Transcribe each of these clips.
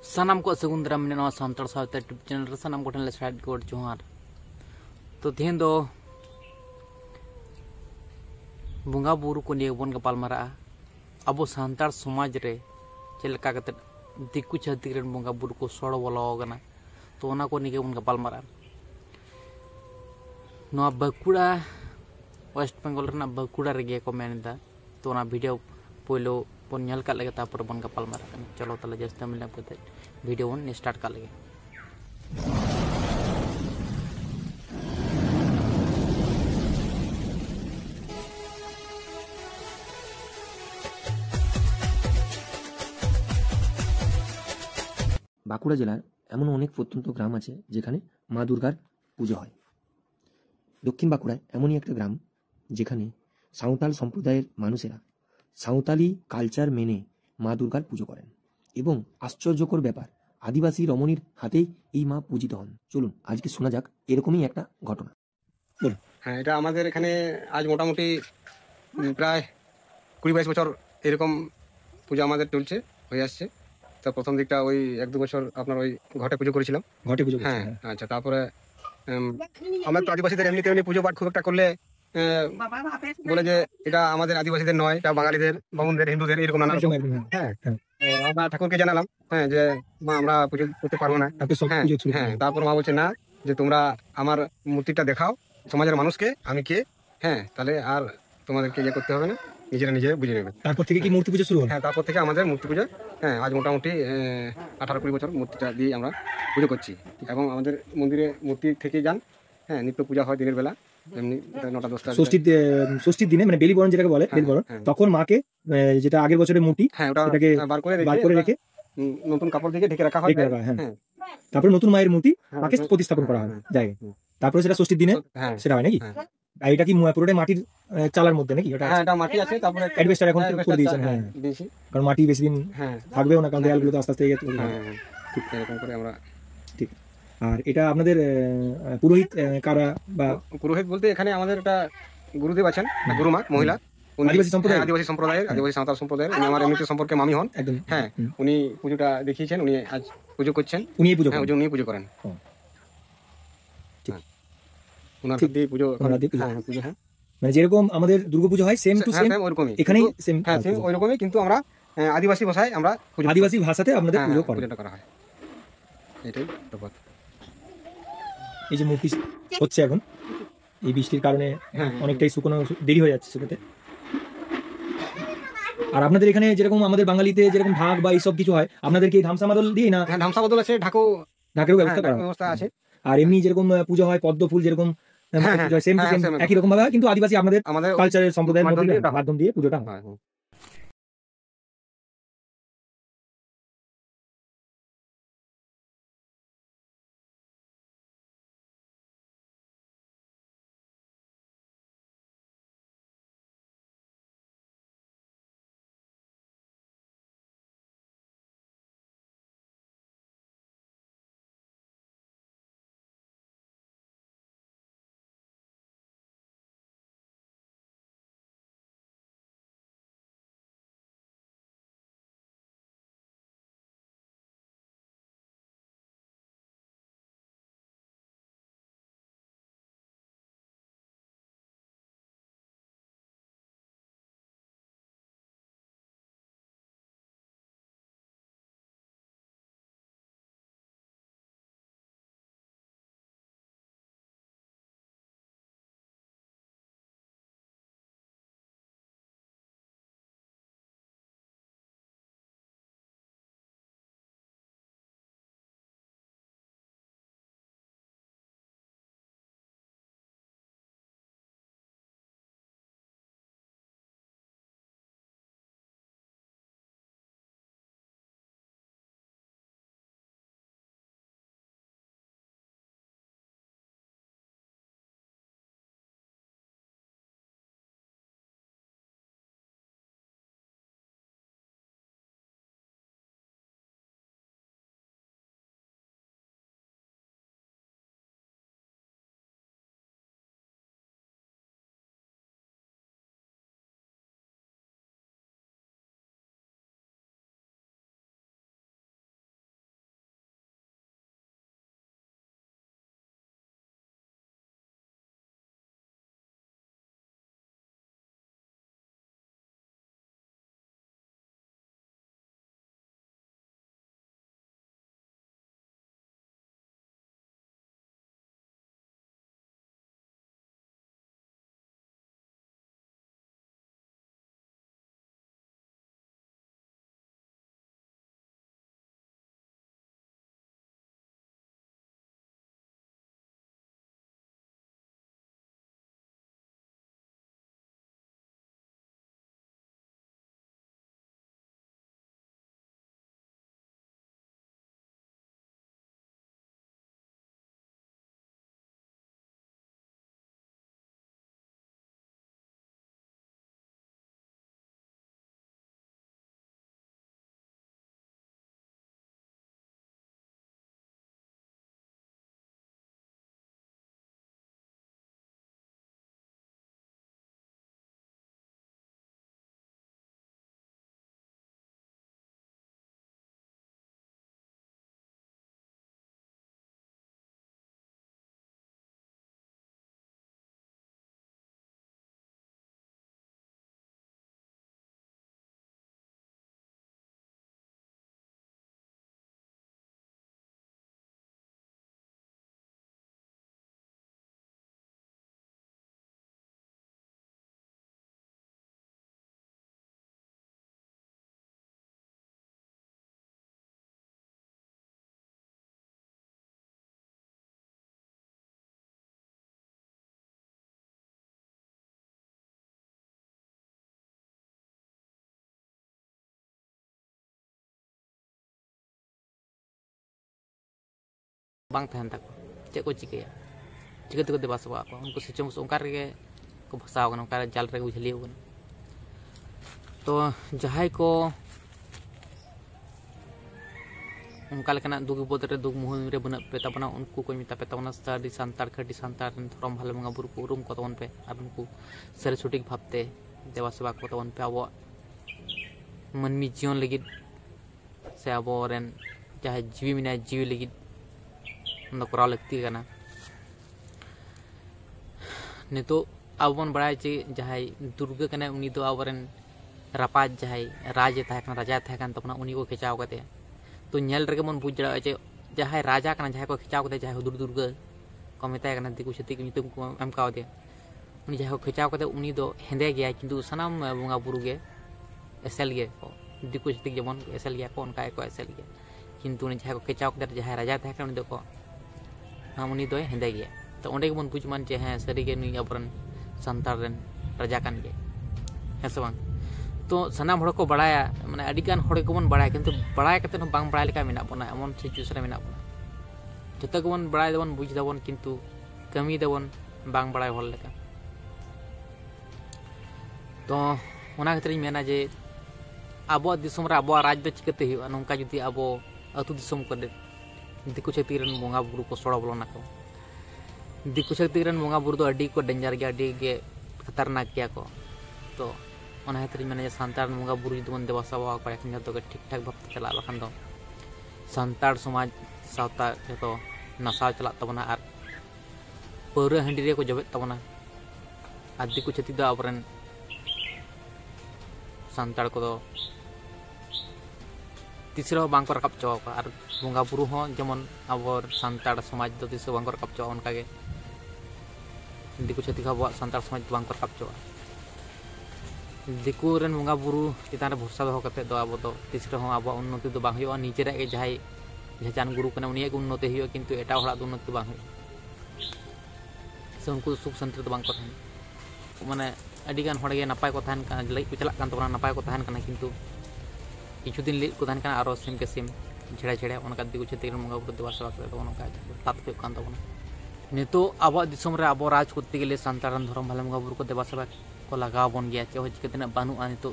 सानाम को सगुंदरा में सानताड़ सावता YouTube channel सानाम को ठेन स्टार्ट कर जोहार तो तेहन दो बंगा बुरु को निये बन गपालमारा अब सानताड़ समाज रे चेलका कते दिक्कु छाती रे बंगा बुरु को सड़ बोलावगना तो ओना को निये बन गपालमारा नोआ बाकुड़ा वेस्ट बेंगल रना बाकुड़ा रे को मेनदा तो ओना वीडियो पहलो बन नेल का लगे तापर बन गपालमारा चलो ताले जस्ते मिलाप कते वीडियो बन स्टार्ट का लगे বাঁকুড়া জেলার এমন অনেক প্রত্যন্ত গ্রাম আছে যেখানে মা দুর্গার পুজো হয়। দক্ষিণ বাঁকুড়ায় এমনই একটা গ্রাম যেখানে সাঁওতাল সম্প্রদায়ের মানুষেরা সাঁওতালি কালচার মেনে মা দুর্গার পুজো করেন এবং আশ্চর্যকর ব্যাপার আদিবাসী রমণীর হাতেই এই মা পূজিত হন। চলুন আজকে শোনা যাক এরকমই একটা ঘটনা। হ্যাঁ, এটা আমাদের এখানে আজ মোটামুটি প্রায় 20-22 বছর এরকম পূজা আমাদের চলছে হয়ে আসছে। তো প্রথম দিকটা ওই 1-2 বছর আপনার ওই ঘটে পুজো করেছিলাম। ঘটে পুজো? হ্যাঁ, আচ্ছা। তারপরে আমরা তো আদিবাসীদের এমনিতে পুজো পাঠ খুব একটা করলে বলে যে এটা আমাদের আদিবাসীদের নয়, এটা বাঙালিদের, বামুনদের, হিন্দুদের, এরকম নানা রকম। হ্যাঁ, আমরা ঠাকুরকে জানালাম হ্যাঁ যে মা আমরা পুজো করতে পারবো না। হ্যাঁ, তারপর মা বলছে না যে তোমরা আমার মূর্তিটা দেখাও সমাজের মানুষকে আমি কে, হ্যাঁ তাহলে আর তোমাদেরকে ইয়ে করতে হবে না, নিজেরা নিজে বুঝে নেবে। তারপর থেকে কি মূর্তি পুজো শুরু হলো? হ্যাঁ, তারপর থেকে আমাদের মূর্তি পুজো হ্যাঁ আজ মোটামুটি 18-20 বছর মূর্তিটা দিয়ে আমরা পুজো করছি এবং আমাদের মন্দিরে মূর্তি থেকে যান। হ্যাঁ, নিত্য পূজা হয় দিনের বেলা, এমনি 9টা-10টা ষষ্ঠীর দিনে মানে বেলিবরণ যেটাকে বলে বেলিবরণ, তখন মাকে যেটা আগের বছরের মূর্তি হ্যাঁ ওটাকে বার করে রেখে নতুন কাপড় দিয়ে ঢেকে রাখা হয়। হ্যাঁ, তারপরে নতুন মায়ের মূর্তি মাকে প্রতিস্থাপন করা হয় জায়গায়। তারপরে সেটা ষষ্ঠীর দিনে সেটা হয় নাকি? আর এটা কি পুরোটাই মাটির চালার মধ্যে নাকি? হ্যাঁ, এটা মাটি আছে, তারপরে অ্যাডভেস্টার এখন করে দিয়েছেন। হ্যাঁ, কারণ মাটি বেশি দিন থাকবেও না, কারণ দেয়ালগুলো তো আস্তে আস্তে ঠিক এরকম করে আমরা। ঠিক। আর এটা আপনাদের পুরোহিত কারা? বা পুরোহিত বলতে এখানে আমাদের একটা গুরুদেব আছেন, গুরুমা মহিলা, আদিবাসী সম্প্রদায়ের আদিবাসী সাঁওতাল সম্প্রদায়ের। উনি আমার এমনিতে সম্পর্কে মামি হন। হ্যাঁ, উনি পুজোটা দেখিয়েছেন, উনি আজ পুজো করছেন। উনি পুজো করেন। ওনার দিয়ে পুজো হ্যাঁ, মানে যেরকম আমাদের দুর্গাপুজো হয় সেম টু সেম ওরকমই এখানেই সেম। হ্যাঁ, সেম ওইরকমই, কিন্তু আমরা আদিবাসী ভাষায় আমরা আদিবাসী ভাষাতে আপনাদের পুজোটা করা হয়। এটাই তফাৎ। এই যে মূর্তি হচ্ছে এখন এই বৃষ্টির কারণে অনেকটাই শুকনো, দেরি হয়ে যাচ্ছে শুকোতে। আর আপনাদের এখানে যেরকম আমাদের বাঙালিতে যেরকম ঢাক বা এইসব কিছু হয়, আপনাদের কি ধামসা মাদল দিয়ে না? হ্যাঁ, ধামসা বদল আছে, ঢাকেরও ব্যবস্থা আছে। আর এমনি যেরকম পুজো হয় পদ্ম ফুল যেরকম সেম টু সেম একই রকম ভাবে, কিন্তু আদিবাসী আমাদের কালচারের সম্প্রদায়ের মাধ্যম দিয়ে পুজোটা হয়। बांग तहन तक चे को चिकया चिका तक देवा सबा को उनको सिचम उनका रे को फसाव कना उनका जाल रे बुझलियो कना तो जहाय को उनका लेकना दुग बोद रे दुग मुह रे बना पे तबना उनको को मिता पे तबना साडी सांतार खटी सांतार धरम भाले मंगा बुरु को उरुम को तवन पे और उनको सरे छुटिक भाबते देवा सेवा को तवन पे अब मनमी जीवन लगित से अब रेन चाहे जीवी मिना जीवी लगित उन करा लगती कना नितो अब बन बड़ा चे जहाय दुर्गा कना उनी तो आवरन रापाज जहाय राज था राजा था कन तपना उनी को खिचाव कते तो नेल रगे मन बुझ जड़ा चे जहाय राजा कना जहाय को खिचाव कते जहाय दुर्गा को मेता कना दिकु छतिक नितुम को एम काव दे उनी जहाय को खिचाव कते उनी दो हेंदे गया किंतु सनाम बुंगा बुरु गे एसएल गे को दिकु छतिक जेमन एसएल गया को उनका को एसएल गया किंतु उनी जहाय को खिचाव कते जहाय राजा था कन उनी को हम उनी दो हेंदे गया तो ओंडे मन बुझ मान चे हां सरी गे नुई अपरन संतार रेन राजा कान गे हेसे बांग तो सनाम हड़ को बड़ाया माने अडिगान हड़ को बन बड़ाया किंतु बड़ाय कते बांग बड़ाय लेका मेना बना एमन सिचुएशन रे मेना बना जत को बन बड़ाय दबन बुझ दबन किंतु कमी दबन बांग बड़ाय हल लेका तो ओना खातिर मेना जे आबो दिसम रे आबो राज दो चिकते हियो नोंका जुदी आबो अतु दिसम को दे दिकु छती रन बोंगा बुरु को सोड़ा बोलना को दिकु छती रन बोंगा बुरु दो अडी को डेंजर गया अडी गे खतरनाक गया को तो ओना खातिर मेना सांतार बोंगा बुरु जुदी देवा सेवा को एखन जतो के ठीक ठाक भाव चला बखन दो सांतार समाज सावता जतो नसाव चला तबना आर पौरा हंडी रे को जबे तबना आदि को छती दो आवरन सांतार को दो तीसरा बांग को रकब चवा को और बोंगा बुरु हो जेमन आवर सांतार समाज दो तीसरा बांग को रकब चवा उनका गे दिकु छती का बो सांतार समाज बांग को रकब चवा दिकु रेन बोंगा बुरु चितान भरोसा दो कते दो अब दो तीसरा हो अब उन्नति दो बांग हुआ नीचे रे जहाय जहान गुरु कने उनिया उन्नति हुआ किंतु एटा हड़ा उन्नति बांग हुआ से उनको सुख शांति तो बांग को थान माने अडिगान हड़ गे नपाय को थान का लई को चला कान तबना नपाय को थान कना किंतु किछु दिन ले को थान कना आरो सिम के सिम झेड़ा झेड़ा उनका दिकु छती बोंगा बुरु देवा सेवा करे तो उनका तात पे कान तबना नितो आबो दिसम रे आबो राज करते गेले सांतारन धर्म भाले मंगा बुरु को देवा सेवा को लगाव बन गया चे हो चिकते बानु नितो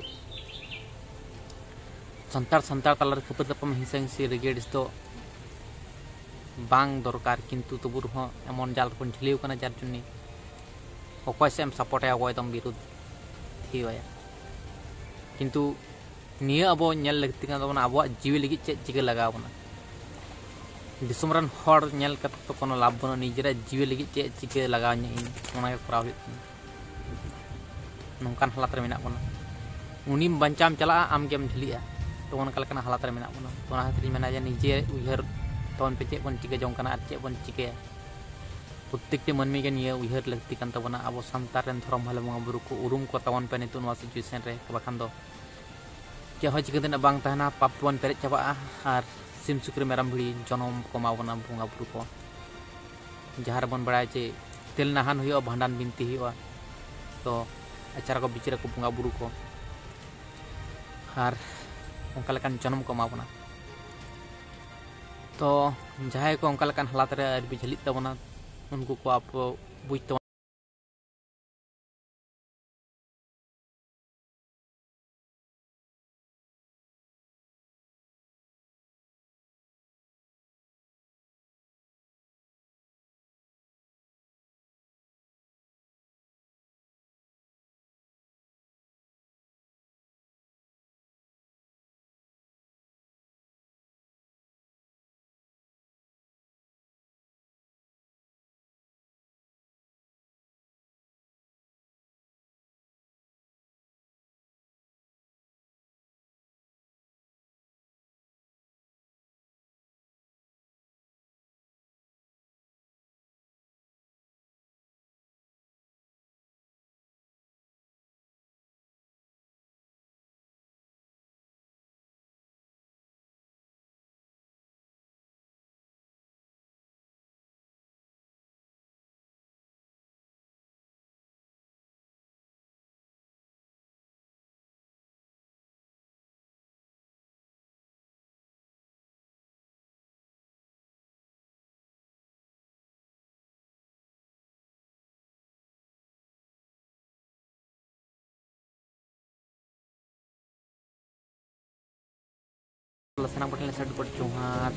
संतार संतार तलर खपत लपम हिंसंग से रेगेडिस तो बांग दरकार किंतु तबुर हो एमन जाल पन झिलिउ कना जार जुनी अकय सेम सपोर्ट है अकय दम विरुद्ध हिया किंतु निया अब नेल लगती कना तबना अब जीवी लगी चे चिके लगाव बना दिसम रन हर नेल कत तो कोनो लाभ बना निजरा जीवी लगी चे चिके लगाव इन ओना के कराव नौकान हालात रे मेना बना उनी बंचाम चला आम गेम झलिया तो उनका लेकना हालात रे मेना बना तो ओना खातिर मेना जे निजे उहर तवन पे चे बन चिके जong kana चे बन चिके प्रत्येक मनमी के निये उहर लगती कान तबना अब संतार रेन धर्म भाले मंगा बुरु को उरुम को तवन पे नितो नवा सिचुएशन रे बखान दो चे हो चिके देना बांग तहना पाप तवन पेरे चाबा आर सिम सुक्री मेराम भिड़ी जनम कमा बना बोंगा बुरु को जहार बन बड़ाय चे तेल नहान हुआ भांडान बिनती हुआ तो आचार को बिचार को बोंगा बुरु को और उनका लेकान जन्म को एमा बना तो जहां को उनका लेकान हालात रे अरबी झलित तबना उनको को आप बुझ सेना पटेल सेट पर चौहान